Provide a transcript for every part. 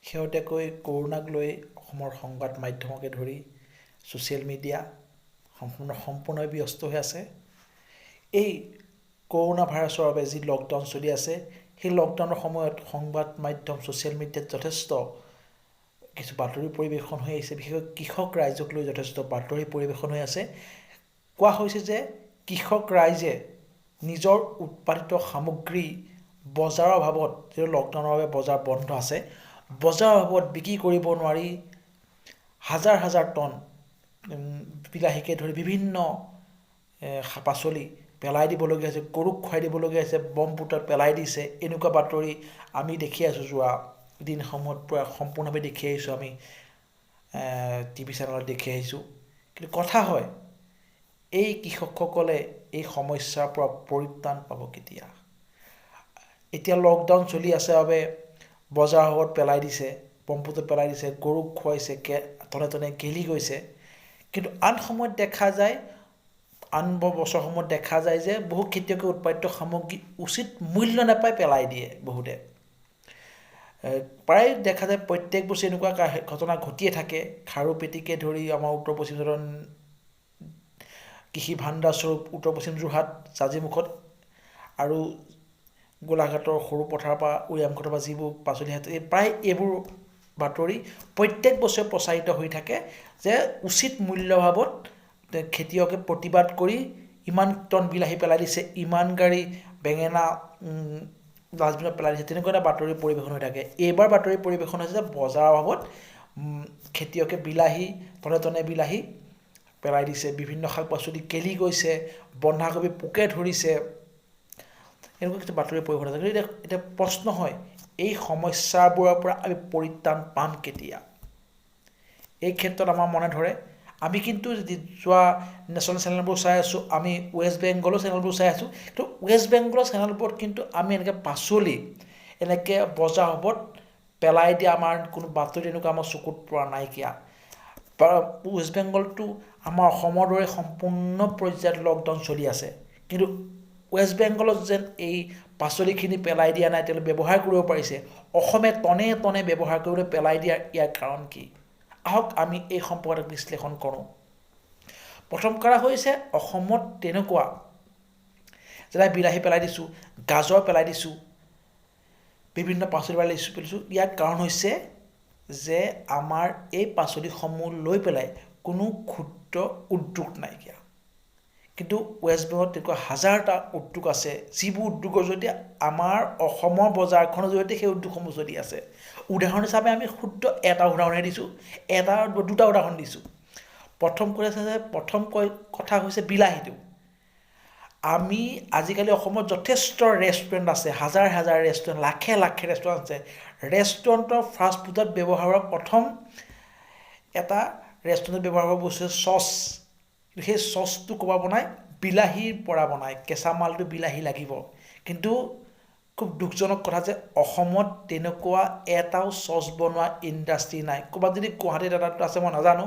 শেহতীয়াকৈ কৰোণাক লৈ অসমৰ সংবাদ মাধ্যমকে ধৰি ছ'চিয়েল মিডিয়া সম্পূৰ্ণভাৱে ব্যস্ত হৈ আছে। এই কৰোণা ভাইৰাছৰ বাবে যি লকডাউন চলি আছে, সেই লকডাউনৰ সময়ত সংবাদ মাধ্যম ছ'চিয়েল মিডিয়াত যথেষ্ট কিছু বাতৰি পৰিৱেশন হৈ আহিছে। বিশেষকৈ কৃষক ৰাইজক লৈ যথেষ্ট বাতৰি পৰিৱেশন হৈ আছে। কোৱা হৈছে যে কৃষক ৰাইজে নিজৰ উৎপাদিত সামগ্ৰী বজাৰৰ অভাৱত, যিহেতু লকডাউনৰ বাবে বজাৰ বন্ধ আছে, বজাৰৰ অভাৱত বিক্ৰী কৰিব নোৱাৰি হাজাৰ হাজাৰ টন বিলাহীকে ধৰি বিভিন্ন পাচলি পেলাই দিবলগীয়া হৈছে, গৰুক খুৱাই দিবলগীয়া হৈছে, ব্ৰহ্মপুত্ৰত পেলাই দিছে। এনেকুৱা বাতৰি আমি দেখি আছোঁ, যোৱা দিনসমূহত পূৰা সম্পূৰ্ণভাৱে দেখি আহিছোঁ। আমি টিভি চেনেলত দেখি আহিছোঁ। কিন্তু কথা হয়, এই কৃষকসকলে এই সমস্যাৰ পৰা পৰিত্ৰাণ পাব কেতিয়া? এতিয়া লকডাউন চলি আছে বাবে বজাৰত পেলাই দিছে, ব্ৰহ্মপুত্ৰত পেলাই দিছে, গৰুক খুৱাইছে, তনে তনে গেলি গৈছে। কিন্তু আন সময়ত দেখা যায়, আন বছৰসমূহত দেখা যায় যে বহু খেতিয়কে উৎপাদিত সামগ্ৰী উচিত মূল্য নাপাই পেলাই দিয়ে। বহুতে প্ৰায় দেখা যায় প্ৰত্যেক বছৰে এনেকুৱা ঘটনা ঘটিয়ে থাকে। খাৰু পেটিকে ধৰি আমাৰ উত্তৰ পশ্চিম কৃষি ভাণ্ডাৰ স্বৰূপ উত্তৰ পশ্চিম যোৰহাট, জাজিমুখত আৰু গোলাঘাটৰ সৰু পথাৰৰ পৰা উৰিয়ামঘাটৰ পৰা যিবোৰ পাচলি আহে, প্ৰায় এইবোৰ বাতৰি প্ৰত্যেক বছৰে প্ৰচাৰিত হৈ থাকে যে উচিত মূল্যৰ অভাৱত খেতিয়কে প্ৰতিবাদ কৰি ইমান টন বিলাহী পেলাই দিছে, ইমান গাড়ী বেঙেনা ডাষ্টবিনত পেলাই দিছে, তেনেকুৱা এটা বাতৰি পৰিৱেশন হৈ থাকে। এইবাৰ বাতৰি পৰিৱেশন হৈছে যে বজাৰৰ অভাৱত খেতিয়কে বিলাহী, তনে তনে বিলাহী পেলাই দিছে, বিভিন্ন শাক পাচলি গেলি গৈছে, বন্ধাকবি পোকে ধৰিছে, এনেকুৱা কিছু বাতৰি পৰিৱেশন হৈছে। এতিয়া প্ৰশ্ন হয়, এই সমস্যাবোৰৰ পৰা আমি পৰিত্ৰাণ পাম কেতিয়া? এই ক্ষেত্ৰত আমাৰ মনে ধৰে, আমি কিন্তু যোৱা নেশ্যনেল চেনেলবোৰ চাই আছোঁ, আমি ৱেষ্ট বেংগলৰ চেনেলবোৰ চাই আছোঁ। কিন্তু ৱেষ্ট বেংগলৰ চেনেলবোৰত কিন্তু আমি এনেকৈ পাচলি এনেকৈ বজাৰ অভাৱত পেলাই দিয়া আমাৰ কোনো বাতৰি এনেকুৱা আমাৰ চকুত পৰা নাইকিয়া। ৱেষ্ট বেংগলটো আমাৰ অসমৰ দৰে সম্পূৰ্ণ পৰ্যায়ত লকডাউন চলি আছে, কিন্তু ৱেষ্ট বেংগলত যেন এই পাচলিখিনি পেলাই দিয়া নাই, তেওঁলোকে ব্যৱহাৰ কৰিব পাৰিছে। অসমে টনে টনে ব্যৱহাৰ কৰিবলৈ পেলাই দিয়াৰ ইয়াৰ কাৰণ কি? আহক আমি এই সম্পৰ্কত বিশ্লেষণ কৰোঁ। প্ৰথম কাৰণ হৈছে অসমত তেনেকুৱা যেনে বিলাহী পেলাই দিছোঁ, গাজৰ পেলাই দিছোঁ, বিভিন্ন পাচলি পেলাই দিছোঁ। ইয়াৰ কাৰণ হৈছে যে আমাৰ এই পাচলিসমূহ লৈ পেলাই কোনো ক্ষুদ্ৰ উদ্যোগ নাইকিয়া। কিন্তু ৱেষ্ট বেংগলত তেনেকুৱা হাজাৰটা উদ্যোগ আছে, যিবোৰ উদ্যোগৰ জৰিয়তে আমাৰ অসমৰ বজাৰখনৰ জৰিয়তে সেই উদ্যোগসমূহ চলি আছে। উদাহৰণ হিচাপে আমি শুদ্ধ এটা উদাহৰণহে দিছোঁ, দুটা উদাহৰণ দিছোঁ। প্ৰথম কথা হৈছে বিলাহীটো। আমি আজিকালি অসমত যথেষ্ট ৰেষ্টুৰেণ্ট আছে, হাজাৰ হাজাৰ ৰেষ্টুৰেণ্ট, লাখে লাখে ৰেষ্টুৰেণ্ট আছে। ৰেষ্টুৰেণ্টৰ ফাষ্ট ফুডত ব্যৱহাৰ হোৱা প্ৰথম এটা ৰেষ্টুৰেণ্টত ব্যৱহাৰ হোৱা বস্তু হৈছে চচ। সেই চচটো ক'ৰ পৰা বনায়? বিলাহীৰ পৰা বনায়। কেঁচা মালটো বিলাহী লাগিব। কিন্তু খুব দুখজনক কথা যে অসমত তেনেকুৱা এটাও চচ বনোৱা ইণ্ডাষ্ট্ৰি নাই। ক'ৰবাত যদি গুৱাহাটীত এটা আছে, মই নাজানো,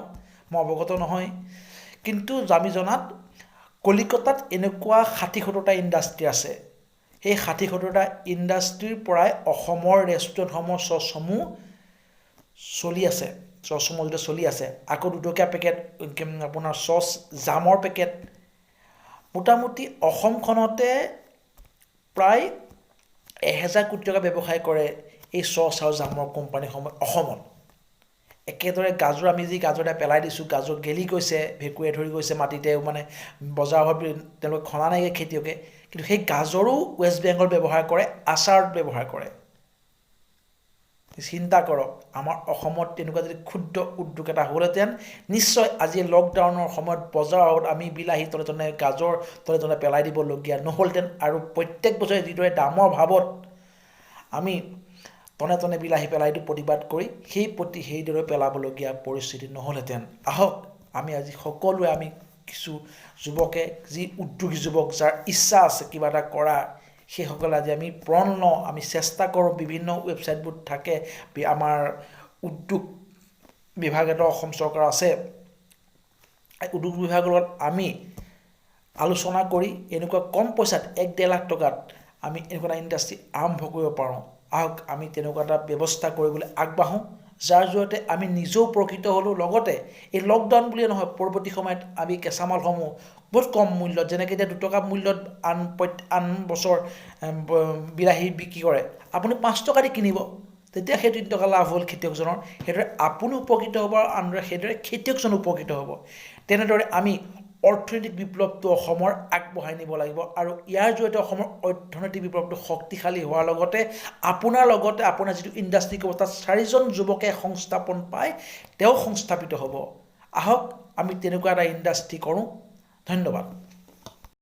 মই অৱগত নহয়। কিন্তু আমি জনাত কলিকতাত এনেকুৱা 60-70টা ইণ্ডাষ্ট্ৰি আছে। সেই 60-70টা ইণ্ডাষ্ট্ৰিৰ পৰাই অসমৰ ৰেষ্টুৰেণ্টসমূহৰ চচসমূহ চলি আছে। চচসমূহ যেতিয়া চলি আছে, আকৌ 2 টকীয়া পেকেট আপোনাৰ চচ, জামৰ পেকেট, মোটামুটি অসমখনতে প্ৰায় 1000 কোটি টকা ব্যৱসায় কৰে এই চচ আৰু জামৰ কোম্পানীসমূহে অসমত। একেদৰে গাজৰ, আমি যি গাজৰ পেলাই দিছোঁ, গাজৰ গেলি গৈছে, ভেঁকুৰে ধৰি গৈছে মাটিতে, মানে বজাৰত তেওঁলোকে খনা নাইকিয়া খেতিয়কে। কিন্তু সেই গাজৰো ৱেষ্ট বেংগল ব্যৱহাৰ কৰে, আচাৰত ব্যৱহাৰ কৰে। চিন্তা কৰক, আমাৰ অসমত তেনেকুৱা যদি ক্ষুদ্ৰ উদ্যোগ এটা হ'লহেঁতেন, নিশ্চয় আজি লকডাউনৰ সময়ত বজাৰত আমি বিলাহী তলে তলে, গাজৰ তলে তলে পেলাই দিবলগীয়া নহ'লহেঁতেন। আৰু প্ৰত্যেক বছৰে যিদৰে দামৰ ভাৱত আমি টনে টনে বিলাহী পেলাই দিওঁ প্ৰতিবাদ কৰি, সেইদৰে পেলাবলগীয়া পৰিস্থিতি নহ'লহেঁতেন। আহক আমি আজি সকলোৱে, আমি কিছু যুৱকে, যি উদ্যোগী যুৱক, যাৰ ইচ্ছা আছে কিবা এটা কৰাৰ, সেইসকলে আজি আমি প্ରଣ লওঁ, আমি চেষ্টা কৰোঁ। বিভিন্ন ৱেবছাইটবোৰ থাকে, আমাৰ উদ্যোগ বিভাগ এটা অসম চৰকাৰ আছে, উদ্যোগ বিভাগৰ লগত আমি আলোচনা কৰি এনেকুৱা কম পইচাত 1-1.5 লাখ টকাত আমি এনেকুৱা এটা ইণ্ডাষ্ট্ৰি আৰম্ভ কৰিব পাৰোঁ। আহক আমি তেনেকুৱা এটা ব্যৱস্থা কৰিবলৈ আগবাঢ়োঁ, যাৰ জৰিয়তে আমি নিজেও উপকৃত হ'লোঁ, লগতে এই লকডাউন বুলিয়ে নহয়, পৰৱৰ্তী সময়ত আমি কেঁচামালসমূহ বহুত কম মূল্যত, যেনেকৈ এতিয়া 2 টকা মূল্যত আন বছৰ বিলাহী বিক্ৰী কৰে, আপুনি 5 টকা দি কিনিব, তেতিয়া সেই 3 টকা লাভ হ'ল খেতিয়কজনৰ। সেইদৰে আপুনি উপকৃত হ'ব আৰু আনদৰে সেইদৰে খেতিয়কজন উপকৃত হ'ব। তেনেদৰে আমি অৰ্থনৈতিক বিপ্লৱটো অসমৰ আগবঢ়াই নিব লাগিব, আৰু ইয়াৰ জৰিয়তে অসমৰ অৰ্থনৈতিক বিপ্লৱটো শক্তিশালী হোৱাৰ লগতে আপোনাৰ যিটো ইণ্ডাষ্ট্ৰি ক'ব, তাত 4জন যুৱকে সংস্থাপন পায়, তেওঁ সংস্থাপিত হ'ব। আহক আমি তেনেকুৱা এটা ইণ্ডাষ্ট্ৰি কৰোঁ। ধন্যবাদ।